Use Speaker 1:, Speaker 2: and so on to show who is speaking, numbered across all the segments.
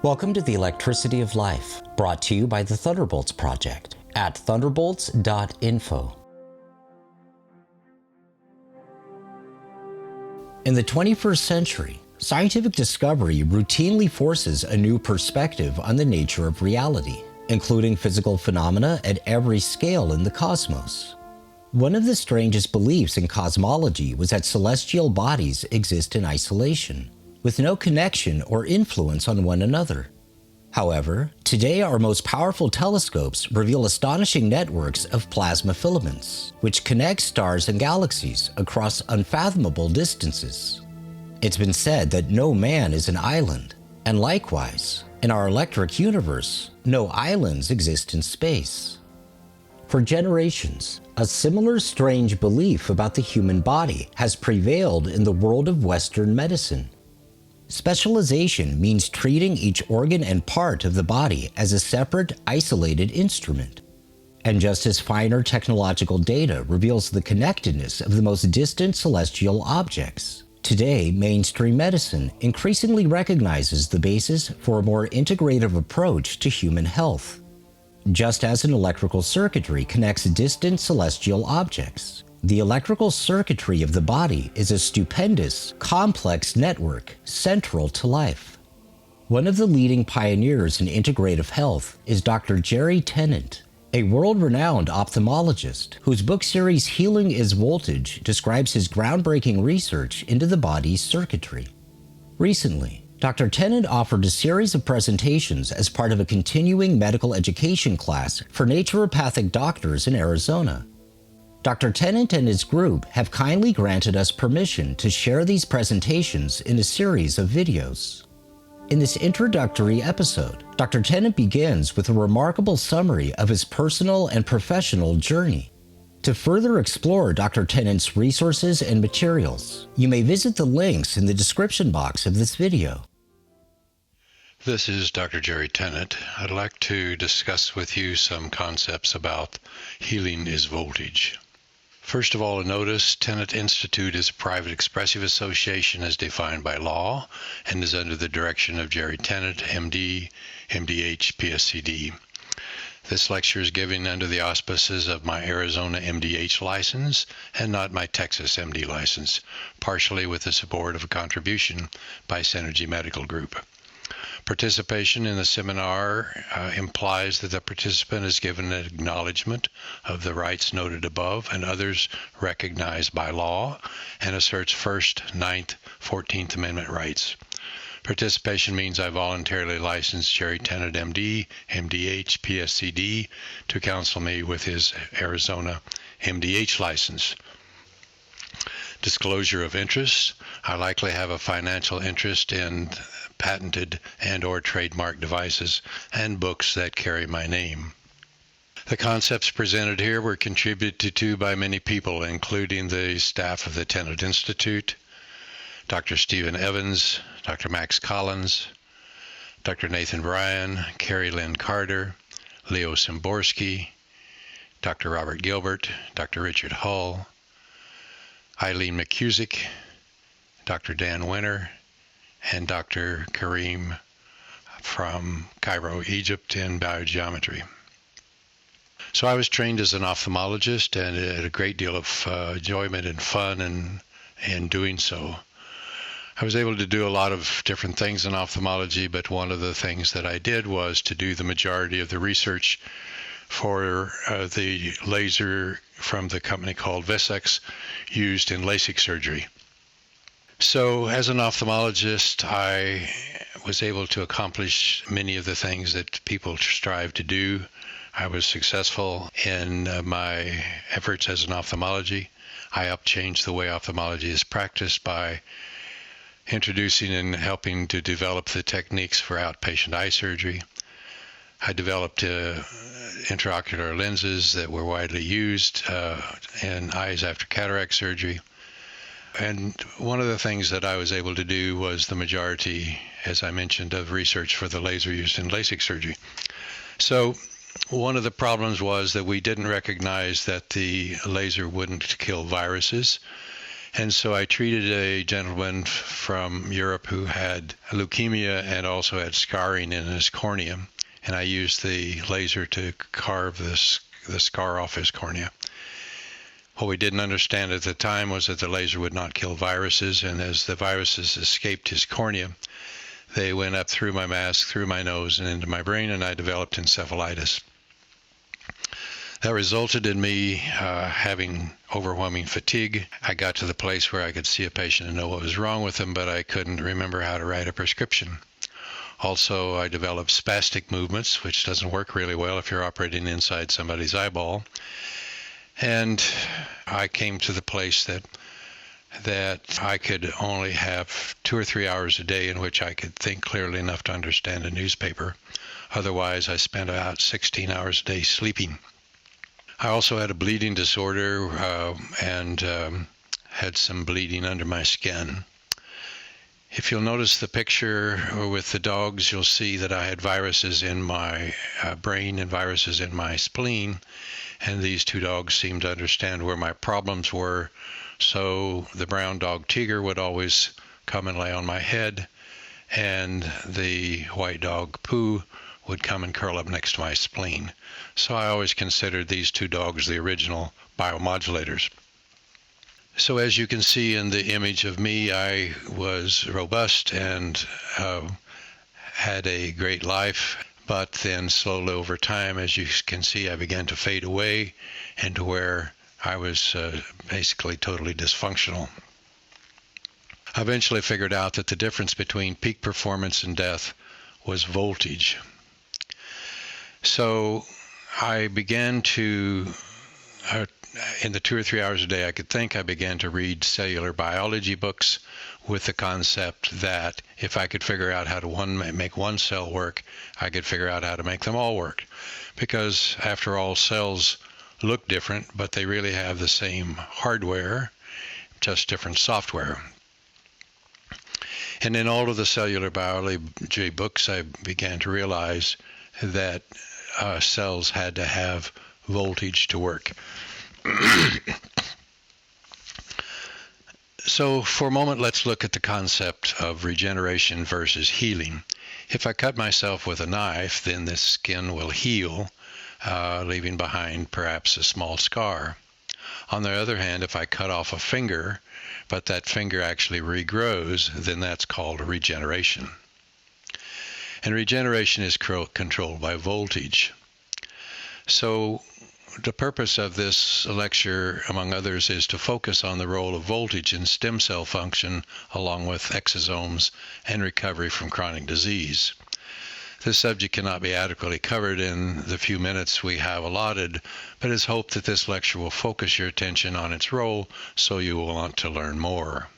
Speaker 1: Welcome to the Electricity of Life, brought to you by the Thunderbolts Project at thunderbolts.info. In the 21st century, scientific discovery routinely forces a new perspective on the nature of reality, including physical phenomena at every scale in the cosmos. One of the strangest beliefs in cosmology was that celestial bodies exist in isolation, with no connection or influence on one another. However, today our most powerful telescopes reveal astonishing networks of plasma filaments, which connect stars and galaxies across unfathomable distances. It's been said that no man is an island, and likewise, in our electric universe, no islands exist in space. For generations, a similar strange belief about the human body has prevailed in the world of Western medicine. Specialization means treating each organ and part of the body as a separate, isolated instrument. And just as finer technological data reveals the connectedness of the most distant celestial objects, today mainstream medicine increasingly recognizes the basis for a more integrative approach to human health. Just as an electrical circuitry connects distant celestial objects, the electrical circuitry of the body is a stupendous, complex network central to life. One of the leading pioneers in integrative health is Dr. Jerry Tennant, a world-renowned ophthalmologist whose book series Healing is Voltage describes his groundbreaking research into the body's circuitry. Recently, Dr. Tennant offered a series of presentations as part of a continuing medical education class for Naturopathic Doctors in Arizona. Dr. Tennant and his group have kindly granted us permission to share these presentations in a series of videos. In this introductory episode, Dr. Tennant begins with a remarkable summary of his personal and professional journey. To further explore Dr. Tennant's resources and materials, you may visit the links in the description box of this video.
Speaker 2: This is Dr. Jerry Tennant. I'd like to discuss with you some concepts about healing is voltage. First of all, notice Tennant Institute is a private expressive association as defined by law and is under the direction of Jerry Tennant, MD, MDH, PSCD. This lecture is given under the auspices of my Arizona MDH license and not my Texas MD license, partially with the support of a contribution by Synergy Medical Group. Participation in the seminar implies that the participant is given an acknowledgement of the rights noted above and others recognized by law and asserts First, 9th, 14th Amendment rights. Participation means I voluntarily license Jerry Tennant, MD, MDH, PSCD to counsel me with his Arizona MDH license. Disclosure of interest. I likely have a financial interest in patented and or trademark devices and books that carry my name. The concepts presented here were contributed to by many people, including the staff of the Tennant Institute, Dr. Stephen Evans, Dr. Max Collins, Dr. Nathan Bryan, Carrie Lynn Carter, Leo Szymborski, Dr. Robert Gilbert, Dr. Richard Hull, Eileen McCusick, Dr. Dan Winter, and Dr. Kareem from Cairo, Egypt in biogeometry. So I was trained as an ophthalmologist and had a great deal of enjoyment and fun in doing so. I was able to do a lot of different things in ophthalmology, but one of the things that I did was to do the majority of the research for the laser from the company called Vissix used in LASIK surgery. So as an ophthalmologist, I was able to accomplish many of the things that people strive to do. I was successful in my efforts as an ophthalmology. I changed the way ophthalmology is practiced by introducing and helping to develop the techniques for outpatient eye surgery. I developed intraocular lenses that were widely used in eyes after cataract surgery. And one of the things that I was able to do was the majority, as I mentioned, of research for the laser used in LASIK surgery. So one of the problems was that we didn't recognize that the laser wouldn't kill viruses. And so I treated a gentleman from Europe who had leukemia and also had scarring in his cornea. And I used the laser to carve the scar off his cornea. What we didn't understand at the time was that the laser would not kill viruses, and as the viruses escaped his cornea, they went up through my mask, through my nose, and into my brain, and I developed encephalitis. That resulted in me having overwhelming fatigue. I got to the place where I could see a patient and know what was wrong with them, but I couldn't remember how to write a prescription. Also, I developed spastic movements, which doesn't work really well if you're operating inside somebody's eyeball. And I came to the place that I could only have 2 or 3 hours a day in which I could think clearly enough to understand a newspaper. Otherwise, I spent about 16 hours a day sleeping. I also had a bleeding disorder and had some bleeding under my skin. If you'll notice the picture with the dogs, you'll see that I had viruses in my brain and viruses in my spleen, and these two dogs seemed to understand where my problems were. So the brown dog Tiger would always come and lay on my head, and the white dog Pooh would come and curl up next to my spleen. So I always considered these two dogs the original biomodulators. So as you can see in the image of me, I was robust and had a great life, but then slowly over time, as you can see, I began to fade away into where I was basically totally dysfunctional. I eventually figured out that the difference between peak performance and death was voltage. So I began to, in the 2 or 3 hours a day I could think, I began to read cellular biology books with the concept that if I could figure out how to make one cell work, I could figure out how to make them all work. Because after all, cells look different, but they really have the same hardware, just different software. And in all of the cellular biology books, I began to realize that cells had to have voltage to work. So for a moment, let's look at the concept of regeneration versus healing. If I cut myself with a knife, then the skin will heal, leaving behind perhaps a small scar. On the other hand, if I cut off a finger, but that finger actually regrows, then that's called regeneration. And regeneration is controlled by voltage. So the purpose of this lecture, among others, is to focus on the role of voltage in stem cell function, along with exosomes and recovery from chronic disease. This subject cannot be adequately covered in the few minutes we have allotted, but it's hoped that this lecture will focus your attention on its role so you will want to learn more.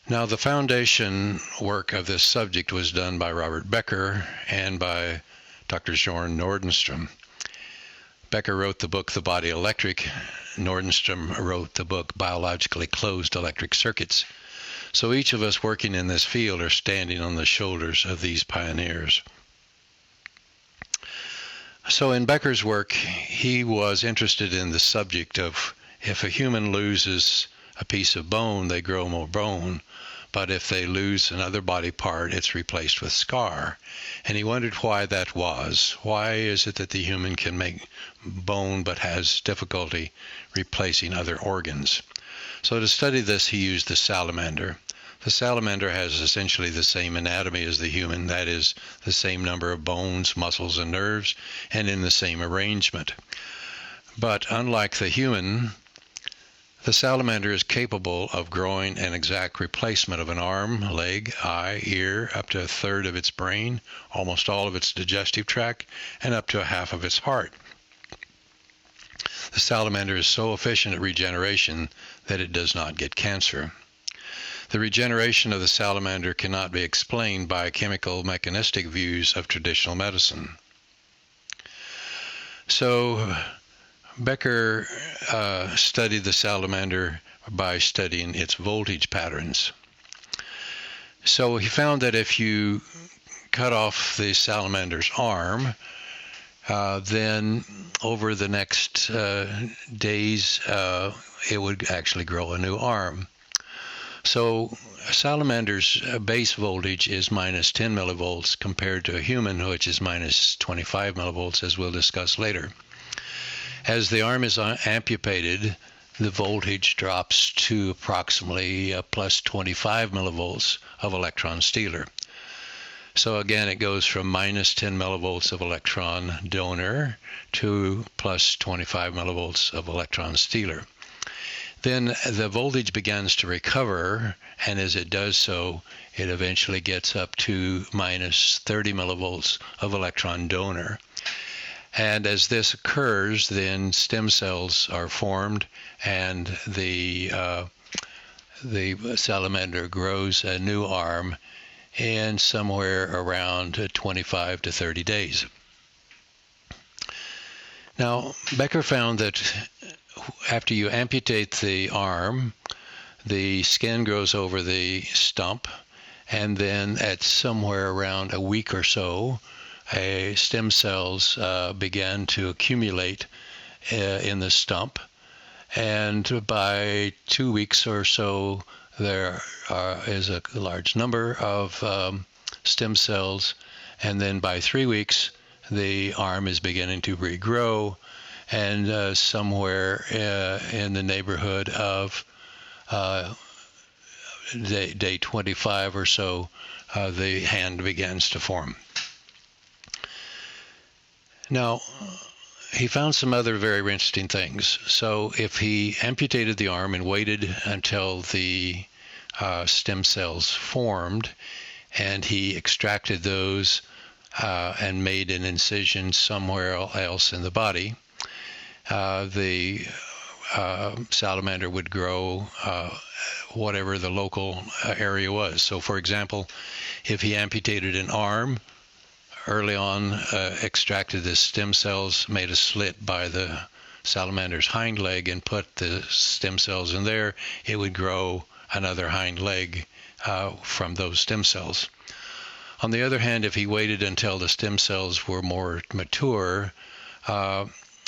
Speaker 2: Now, the foundation work of this subject was done by Robert Becker and by Dr. Bjorn Nordenstrom. Becker wrote the book The Body Electric. Nordenstrom wrote the book Biologically Closed Electric Circuits. So each of us working in this field are standing on the shoulders of these pioneers. So in Becker's work, he was interested in the subject of if a human loses a piece of bone, they grow more bone. But if they lose another body part, it's replaced with scar. And he wondered why that was. Why is it that the human can make bone but has difficulty replacing other organs? So to study this, he used the salamander. The salamander has essentially the same anatomy as the human, that is, the same number of bones, muscles, and nerves, and in the same arrangement. But unlike the human, the salamander is capable of growing an exact replacement of an arm, leg, eye, ear, up to a third of its brain, almost all of its digestive tract, and up to a half of its heart. The salamander is so efficient at regeneration that it does not get cancer. The regeneration of the salamander cannot be explained by chemical mechanistic views of traditional medicine. So Becker studied the salamander by studying its voltage patterns. So he found that if you cut off the salamander's arm, Then over the next days, it would actually grow a new arm. So a salamander's base voltage is minus 10 millivolts compared to a human, which is minus 25 millivolts, as we'll discuss later. As the arm is amputated, the voltage drops to approximately plus 25 millivolts of electron stealer. So again, it goes from minus 10 millivolts of electron donor to plus 25 millivolts of electron stealer. Then the voltage begins to recover, and as it does so, it eventually gets up to minus 30 millivolts of electron donor. And as this occurs, then stem cells are formed, and the salamander grows a new arm in somewhere around 25 to 30 days. Now, Becker found that after you amputate the arm, the skin grows over the stump, and then at somewhere around a week or so, stem cells began to accumulate in the stump, and by 2 weeks or so, there is a large number of stem cells, and then by 3 weeks, the arm is beginning to regrow, and somewhere in the neighborhood of day 25 or so, the hand begins to form. Now, he found some other very interesting things. So if he amputated the arm and waited until the stem cells formed, and he extracted those and made an incision somewhere else in the body, the salamander would grow whatever the local area was. So for example, if he amputated an arm, early on extracted the stem cells, made a slit by the salamander's hind leg and put the stem cells in there, it would grow another hind leg from those stem cells. On the other hand, if he waited until the stem cells were more mature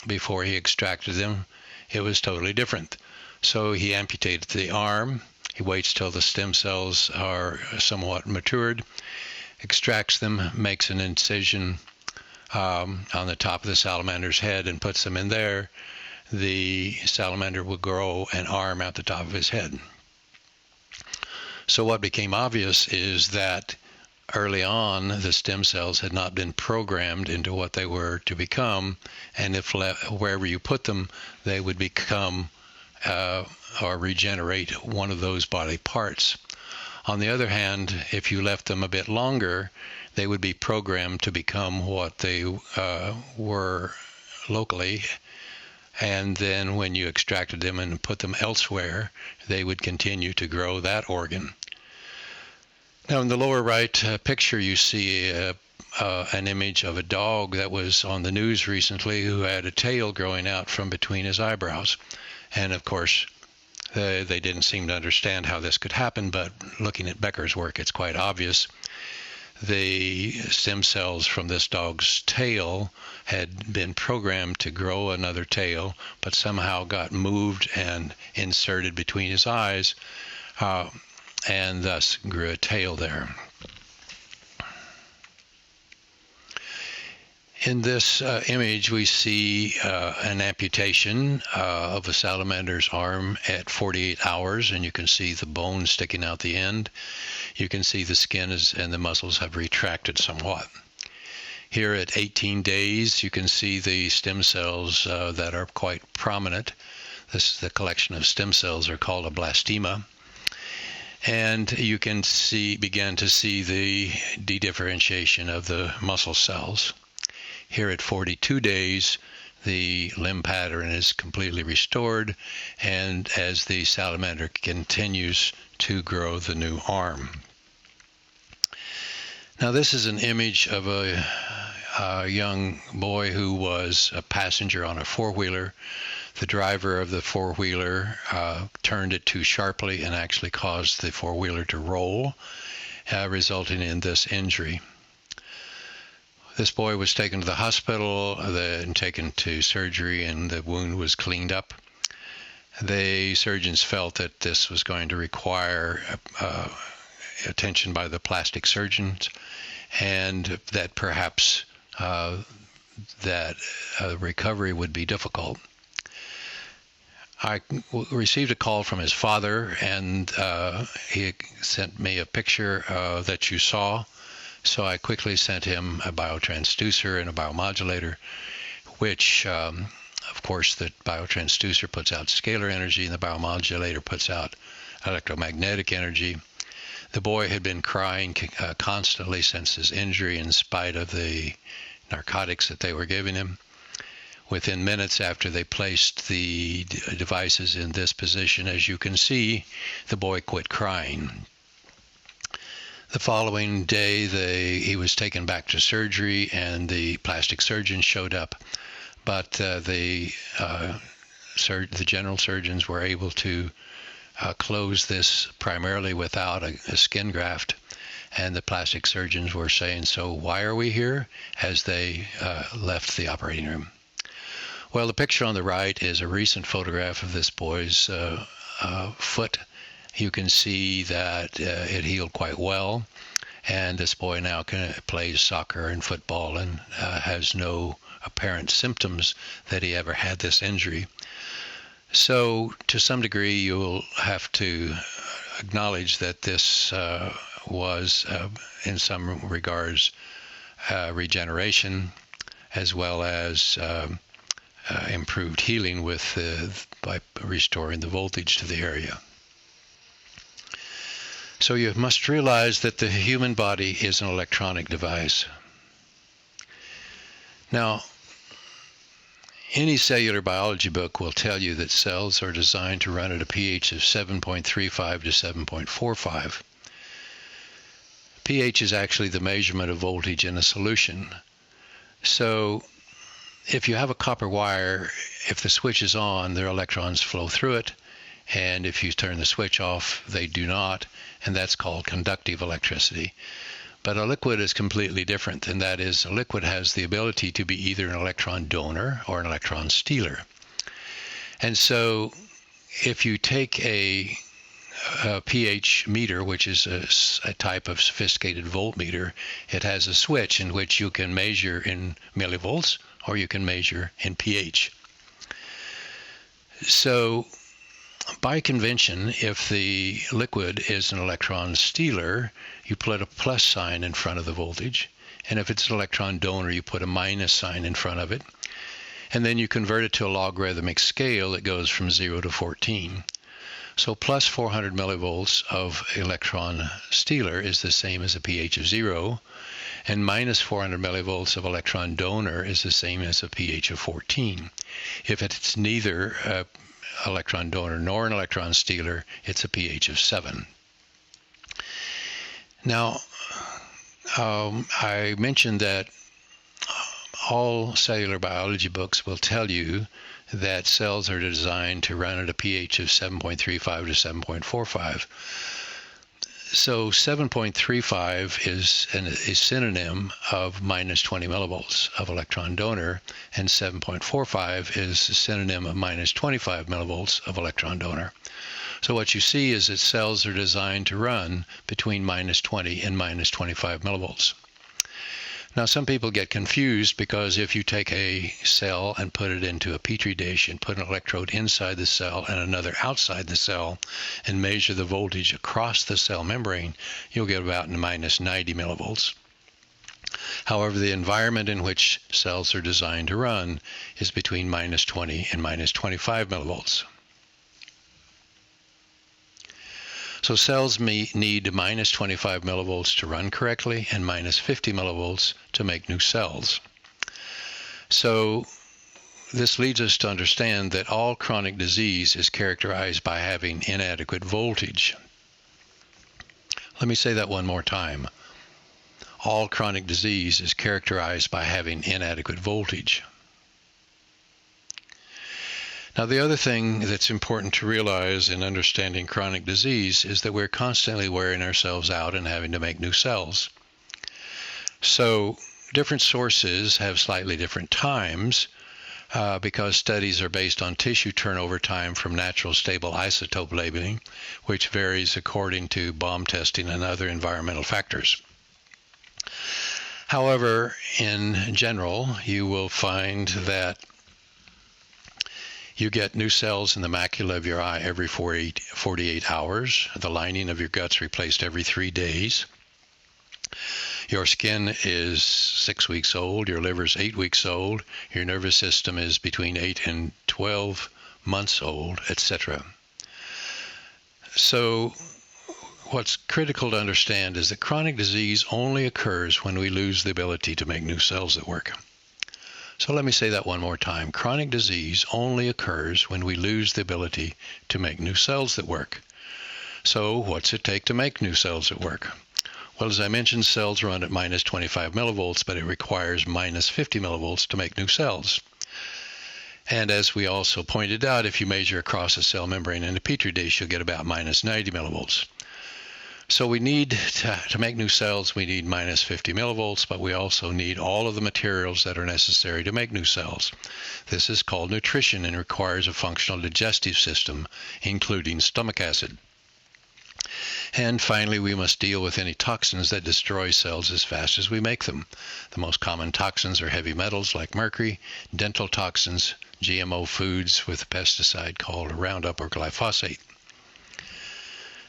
Speaker 2: before he extracted them, it was totally different. So he amputated the arm, he waits till the stem cells are somewhat matured, extracts them, makes an incision on the top of the salamander's head and puts them in there. The salamander will grow an arm at the top of his head. So what became obvious is that early on, the stem cells had not been programmed into what they were to become, and if wherever you put them, they would become or regenerate one of those body parts. On the other hand, if you left them a bit longer, they would be programmed to become what they were locally, and then when you extracted them and put them elsewhere, they would continue to grow that organ. Now in the lower right picture, you see an image of a dog that was on the news recently who had a tail growing out from between his eyebrows. And of course, they didn't seem to understand how this could happen, but looking at Becker's work, it's quite obvious. The stem cells from this dog's tail had been programmed to grow another tail, but somehow got moved and inserted between his eyes, and thus grew a tail there. In this image, we see an amputation of a salamander's arm at 48 hours, and you can see the bone sticking out the end. You can see the skin and the muscles have retracted somewhat. Here at 18 days, you can see the stem cells that are quite prominent. The collection of stem cells are called a blastema. And you can begin to see the dedifferentiation of the muscle cells. Here at 42 days, the limb pattern is completely restored, and as the salamander continues to grow the new arm. Now this is an image of a young boy who was a passenger on a four-wheeler. The driver of the four-wheeler turned it too sharply and actually caused the four-wheeler to roll, resulting in this injury. This boy was taken to the hospital and taken to surgery, and the wound was cleaned up. The surgeons felt that this was going to require attention by the plastic surgeons, and that perhaps recovery would be difficult. I received a call from his father, and he sent me a picture that you saw. So I quickly sent him a biotransducer and a biomodulator, which, of course, the biotransducer puts out scalar energy and the biomodulator puts out electromagnetic energy. The boy had been crying constantly since his injury in spite of the narcotics that they were giving him. Within minutes after they placed the devices in this position, as you can see, the boy quit crying. The following day, he was taken back to surgery, and the plastic surgeon showed up. But the general surgeons were able to close this primarily without a skin graft. And the plastic surgeons were saying, "So why are we here?" as they left the operating room. Well, the picture on the right is a recent photograph of this boy's foot. You can see that it healed quite well, and this boy now plays soccer and football and has no apparent symptoms that he ever had this injury. So to some degree, you'll have to acknowledge that this was, in some regards, regeneration, as well as improved healing by restoring the voltage to the area. So you must realize that the human body is an electronic device. Now, any cellular biology book will tell you that cells are designed to run at a pH of 7.35 to 7.45. pH is actually the measurement of voltage in a solution. So if you have a copper wire, if the switch is on, their electrons flow through it, and if you turn the switch off, they do not, and that's called conductive electricity. But a liquid is completely different, and that is, a liquid has the ability to be either an electron donor or an electron stealer. And so if you take a pH meter, which is a type of sophisticated voltmeter, it has a switch in which you can measure in millivolts or you can measure in pH. So by convention, if the liquid is an electron stealer, you put a plus sign in front of the voltage, and if it's an electron donor, you put a minus sign in front of it, and then you convert it to a logarithmic scale that goes from 0 to 14. So plus 400 millivolts of electron stealer is the same as a pH of 0, and minus 400 millivolts of electron donor is the same as a pH of 14. If it's neither electron donor nor an electron stealer, it's a pH of 7. Now, I mentioned that all cellular biology books will tell you that cells are designed to run at a pH of 7.35 to 7.45. So 7.35 is a synonym of minus 20 millivolts of electron donor, and 7.45 is a synonym of minus 25 millivolts of electron donor. So what you see is that cells are designed to run between minus 20 and minus 25 millivolts. Now, some people get confused because if you take a cell and put it into a petri dish and put an electrode inside the cell and another outside the cell and measure the voltage across the cell membrane, you'll get about minus 90 millivolts. However, the environment in which cells are designed to run is between minus 20 and minus 25 millivolts. So cells need minus 25 millivolts to run correctly and minus 50 millivolts to make new cells. So this leads us to understand that all chronic disease is characterized by having inadequate voltage. Let me say that one more time. All chronic disease is characterized by having inadequate voltage. Now, the other thing that's important to realize in understanding chronic disease is that we're constantly wearing ourselves out and having to make new cells. So different sources have slightly different times because studies are based on tissue turnover time from natural stable isotope labeling, which varies according to bomb testing and other environmental factors. However, in general, you will find that you get new cells in the macula of your eye every 48 hours. The lining of your gut's replaced every 3 days. Your skin is 6 weeks old. Your liver's 8 weeks old. Your nervous system is between 8 and 12 months old, etc. So what's critical to understand is that chronic disease only occurs when we lose the ability to make new cells that work. So let me say that one more time. Chronic disease only occurs when we lose the ability to make new cells that work. So what's it take to make new cells that work? Well, as I mentioned, cells run at minus 25 millivolts, but it requires minus 50 millivolts to make new cells. And as we also pointed out, if you measure across a cell membrane in a petri dish, you'll get about minus 90 millivolts. So we need to make new cells, we need minus 50 millivolts, but we also need all of the materials that are necessary to make new cells. This is called nutrition and requires a functional digestive system, including stomach acid. And finally, we must deal with any toxins that destroy cells as fast as we make them. The most common toxins are heavy metals like mercury, dental toxins, GMO foods with a pesticide called Roundup or glyphosate.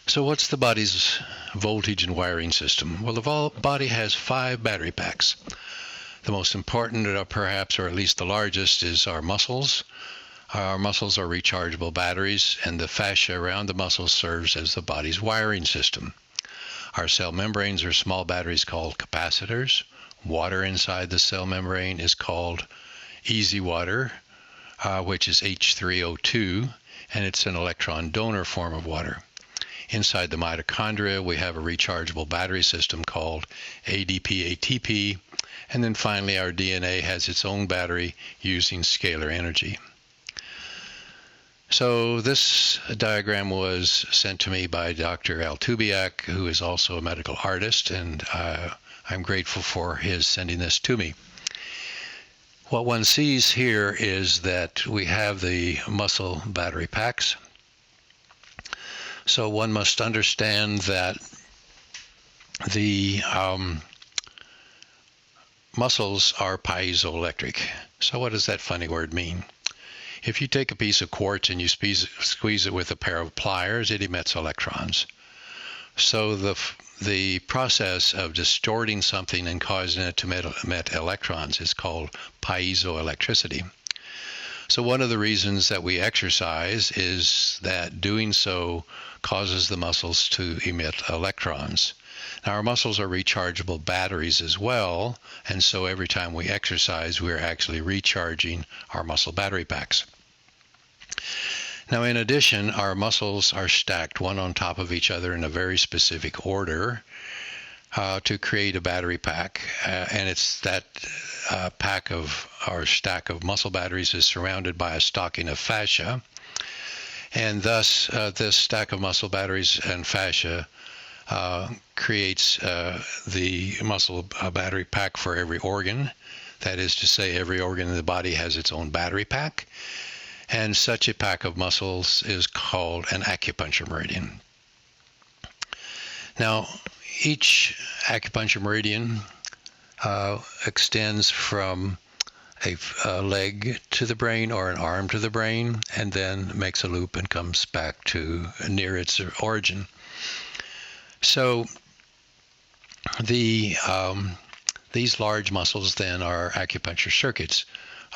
Speaker 2: So what's the body's voltage and wiring system? Well, the body has 5 battery packs. The most important, perhaps, or at least the largest, is our muscles. Our muscles are rechargeable batteries, and the fascia around the muscles serves as the body's wiring system. Our cell membranes are small batteries called capacitors. Water inside the cell membrane is called easy water, which is H3O2, and it's an electron donor form of water. Inside the mitochondria, we have a rechargeable battery system called ADP-ATP, and then finally our DNA has its own battery using scalar energy. So this diagram was sent to me by Dr. Altubiak, who is also a medical artist, and I'm grateful for his sending this to me. What one sees here is that we have the muscle battery packs. So one must understand that the muscles are piezoelectric. So what does that funny word mean? If you take a piece of quartz and you squeeze it with a pair of pliers, it emits electrons. So the process of distorting something and causing it to emit electrons is called piezoelectricity. So one of the reasons that we exercise is that doing so causes the muscles to emit electrons. Now, our muscles are rechargeable batteries as well, and so every time we exercise, we're actually recharging our muscle battery packs. Now, in addition, our muscles are stacked one on top of each other in a very specific order to create a battery pack, and it's that pack of our stack of muscle batteries is surrounded by a stocking of fascia, and thus this stack of muscle batteries and fascia creates the muscle battery pack for every organ. That is to say, every organ in the body has its own battery pack, and such a pack of muscles is called an acupuncture meridian. Now, each acupuncture meridian extends from a leg to the brain or an arm to the brain, and then makes a loop and comes back to near its origin. So these large muscles then are acupuncture circuits,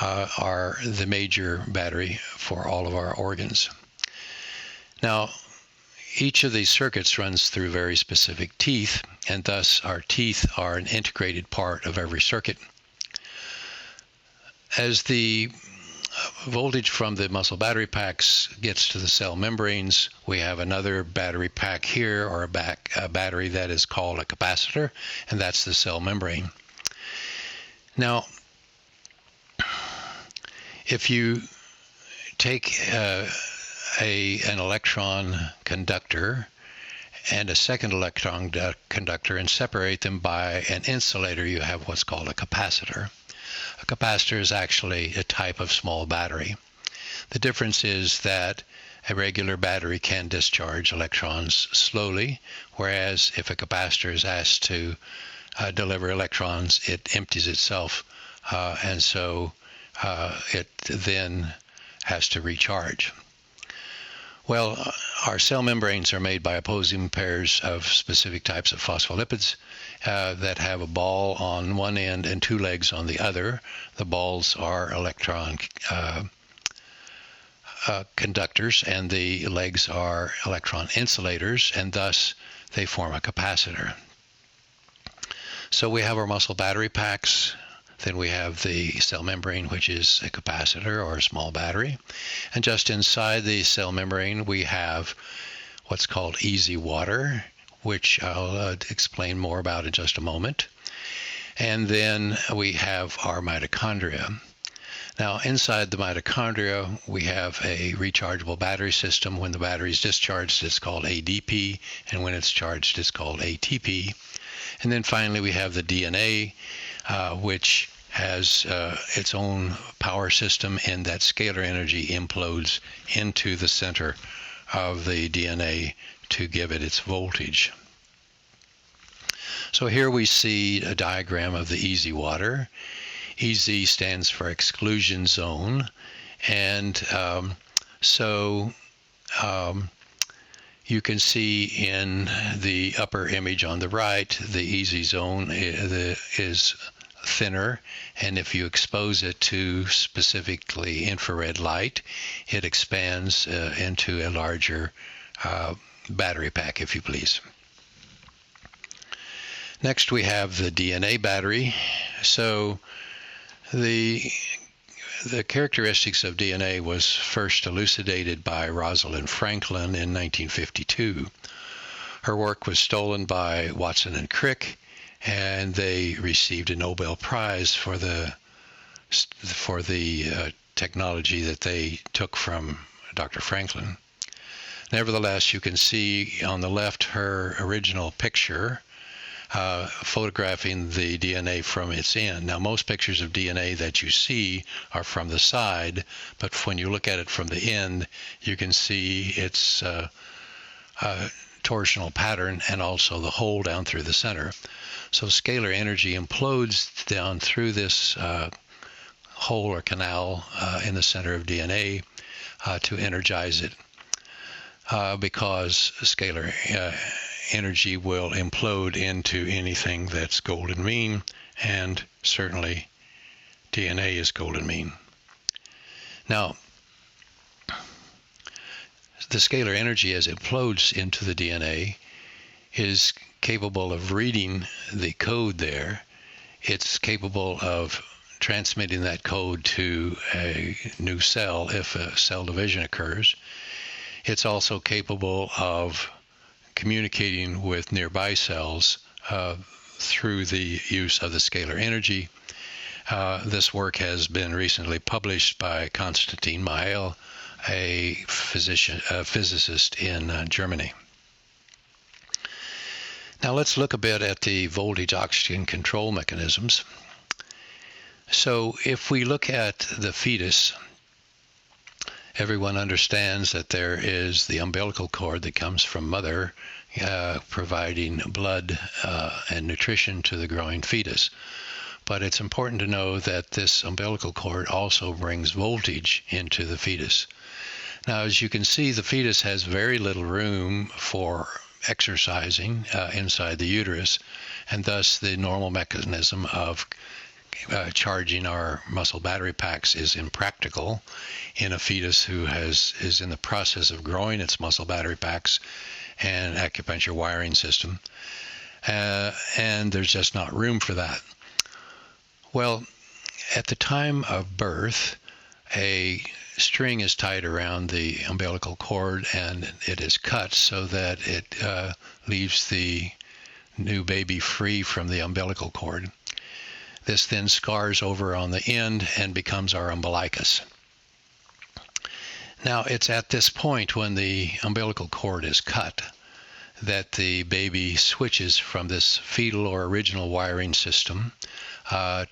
Speaker 2: are the major battery for all of our organs. Now, each of these circuits runs through very specific teeth, and thus our teeth are an integrated part of every circuit. As the voltage from the muscle battery packs gets to the cell membranes, we have another battery pack here, or a battery that is called a capacitor, and that's the cell membrane. Now, if you take an electron conductor and a second electron conductor and separate them by an insulator, you have what's called a capacitor. A capacitor is actually a type of small battery. The difference is that a regular battery can discharge electrons slowly, whereas if a capacitor is asked to deliver electrons, it empties itself, and so it then has to recharge. Well, our cell membranes are made by opposing pairs of specific types of phospholipids that have a ball on one end and two legs on the other. The balls are electron conductors, and the legs are electron insulators, and thus they form a capacitor. So we have our muscle battery packs. Then we have the cell membrane, which is a capacitor or a small battery. And just inside the cell membrane, we have what's called easy water, which I'll explain more about in just a moment. And then we have our mitochondria. Now, inside the mitochondria, we have a rechargeable battery system. When the battery is discharged, it's called ADP, and when it's charged, it's called ATP. And then finally, we have the DNA, which has its own power system, and that scalar energy implodes into the center of the DNA to give it its voltage. So here we see a diagram of the easy water. EZ stands for exclusion zone, and you can see in the upper image on the right, the EZ zone is thinner, and if you expose it to specifically infrared light, it expands into a larger battery pack, if you please. Next, we have the DNA battery. So the characteristics of DNA was first elucidated by Rosalind Franklin in 1952. Her work was stolen by Watson and Crick, and they received a Nobel Prize for the technology that they took from Dr. Franklin. Nevertheless, you can see on the left her original picture photographing the DNA from its end. Now, most pictures of DNA that you see are from the side, but when you look at it from the end, you can see its torsional pattern and also the hole down through the center. So scalar energy implodes down through this hole or canal in the center of DNA to energize it, because scalar energy will implode into anything that's golden mean, and certainly DNA is golden mean. Now, the scalar energy as it implodes into the DNA is capable of reading the code there. It's capable of transmitting that code to a new cell if a cell division occurs. It's also capable of communicating with nearby cells through the use of the scalar energy. This work has been recently published by Konstantin Mael, a physicist in Germany. Now let's look a bit at the voltage oxygen control mechanisms. So if we look at the fetus, everyone understands that there is the umbilical cord that comes from mother, providing blood and nutrition to the growing fetus. But it's important to know that this umbilical cord also brings voltage into the fetus. Now, as you can see, the fetus has very little room for exercising inside the uterus, and thus the normal mechanism of charging our muscle battery packs is impractical in a fetus who is in the process of growing its muscle battery packs and acupuncture wiring system, and there's just not room for that. Well, at the time of birth, a string is tied around the umbilical cord and it is cut so that it leaves the new baby free from the umbilical cord. This then scars over on the end and becomes our umbilicus. Now, it's at this point when the umbilical cord is cut that the baby switches from this fetal or original wiring system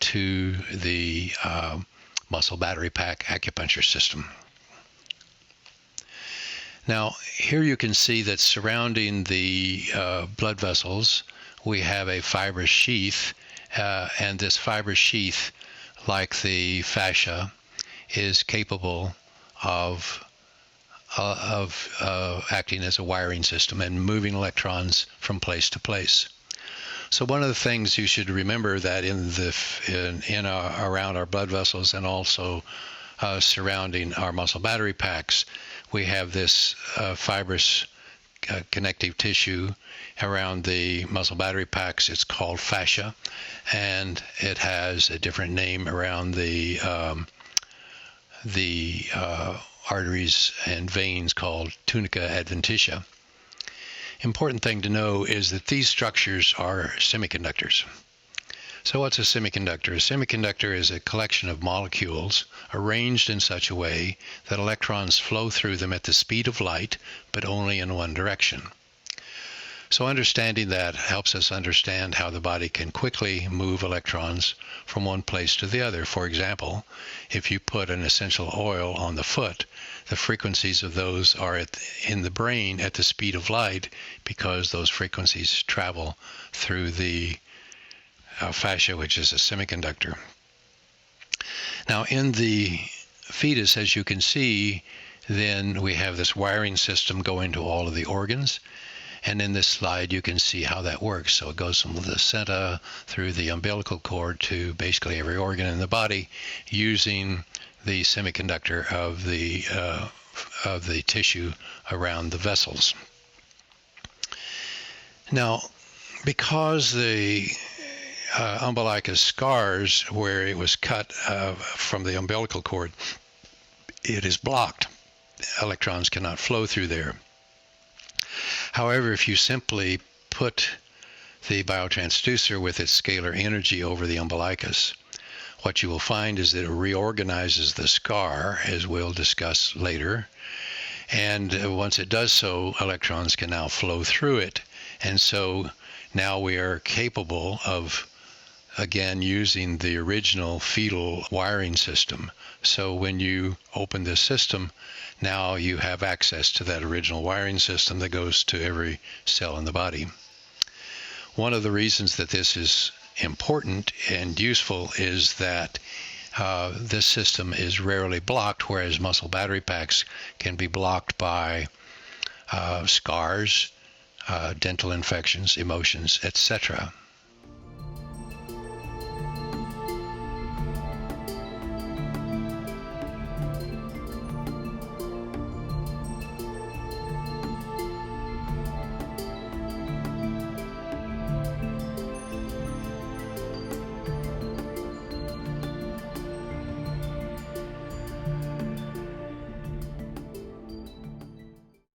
Speaker 2: to the muscle battery pack acupuncture system. Now, here you can see that surrounding the blood vessels, we have a fibrous sheath, and this fibrous sheath, like the fascia, is capable of acting as a wiring system and moving electrons from place to place. So one of the things you should remember that around our blood vessels and also surrounding our muscle battery packs, we have this fibrous connective tissue around the muscle battery packs. It's called fascia, and it has a different name around the arteries and veins called tunica adventitia. Important thing to know is that these structures are semiconductors. So what's a semiconductor? A semiconductor is a collection of molecules arranged in such a way that electrons flow through them at the speed of light, but only in one direction. So understanding that helps us understand how the body can quickly move electrons from one place to the other. For example, if you put an essential oil on the foot, the frequencies of those are in the brain at the speed of light because those frequencies travel through the fascia, which is a semiconductor. Now, in the fetus, as you can see, then we have this wiring system going to all of the organs. And in this slide, you can see how that works. So it goes from the placenta through the umbilical cord to basically every organ in the body using the semiconductor of the tissue around the vessels. Now, because the umbilicus scars where it was cut from the umbilical cord, it is blocked. Electrons cannot flow through there. However, if you simply put the biotransducer with its scalar energy over the umbilicus, what you will find is that it reorganizes the scar, as we'll discuss later. And once it does so, electrons can now flow through it. And so now we are capable of, again, using the original fetal wiring system. So when you open this system, now you have access to that original wiring system that goes to every cell in the body. One of the reasons that this is important and useful is that this system is rarely blocked, whereas muscle battery packs can be blocked by scars, dental infections, emotions, etc.